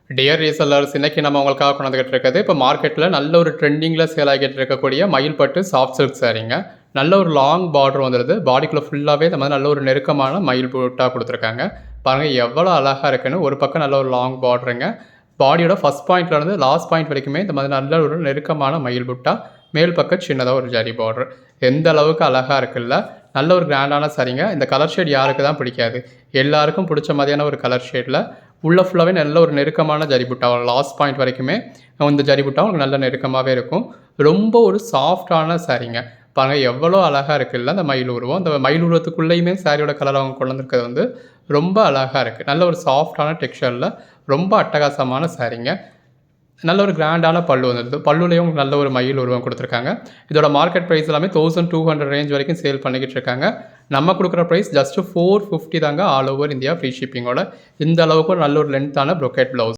Dear resellers இன்னைக்கு நம்ம உங்களுக்காக கொண்டு வந்துகிட்டு இருக்கிறது இப்போ மார்க்கெட்டில் நல்ல ஒரு ட்ரெண்டிங்கில் சேல் ஆகிட்டு இருக்கக்கூடிய மயில் பட்டு சாஃப்ட் சில்க் சாரீங்க. நல்ல ஒரு லாங் பார்டர் வந்துடுது. பாடிக்குள்ளே ஃபுல்லாகவே இந்த மாதிரி நல்ல ஒரு நெருக்கமான மயில் புட்டா கொடுத்துருக்காங்க. பாருங்கள் எவ்வளோ அழகாக இருக்குன்னு. ஒரு பக்கம் நல்ல ஒரு லாங் பார்டருங்க. பாடியோட ஃபஸ்ட் பாயிண்ட்லேருந்து லாஸ்ட் பாயிண்ட் வரைக்குமே இந்த மாதிரி நல்ல ஒரு நெருக்கமான மயில் புட்டா. மேல் பக்கம் சின்னதாக ஒரு ஜரி பார்டர். எந்த அளவுக்கு அழகாக இருக்குல்ல. நல்ல ஒரு கிராண்டான சாரீங்க. இந்த கலர் ஷேட் யாருக்கு தான் பிடிக்காது? எல்லாருக்கும் பிடிச்ச மாதிரியான ஒரு கலர் ஷேடில் உள்ள ஃபுல்லாகவே நல்ல ஒரு நெருக்கமான ஜரி புட்டா. லாஸ்ட் பாயிண்ட் வரைக்குமே இந்த ஜரி புட்டா உங்களுக்கு நல்ல நெருக்கமாகவே இருக்கும். ரொம்ப ஒரு சாஃப்டான சாரீங்க. பாருங்கள் எவ்வளோ அழகாக இருக்குல்ல அந்த மயில் உருவம். அந்த மயில் உருவத்துக்குள்ளேயுமே சாரியோட கலர் அவங்க கொண்டு வந்திருக்கிறது வந்து ரொம்ப அழகாக இருக்குது. நல்ல ஒரு சாஃப்டான டெக்ஸ்சரில் ரொம்ப அட்டகாசமான சாரீங்க. நல்ல ஒரு கிராண்டான பல்லு வந்துடுது. பல்லுலேயும் நல்ல ஒரு மயில் உருவம் கொடுத்துருக்காங்க. இதோட மார்க்கெட் ப்ரைஸ் எல்லாமே 1200 ரேஞ்ச் வரைக்கும் சேல் பண்ணிக்கிட்டு இருக்காங்க. நம்ம கொடுக்குற ப்ரைஸ் ஜஸ்ட் 450 தாங்க ஆல் ஓவர் இந்தியா ஃப்ரீ ஷிப்பிங்கோட. இந்த அளவுக்கு ஒரு நல்ல ஒரு லென்த்தான ப்ரொக்கேட் ப்ளவுஸ்.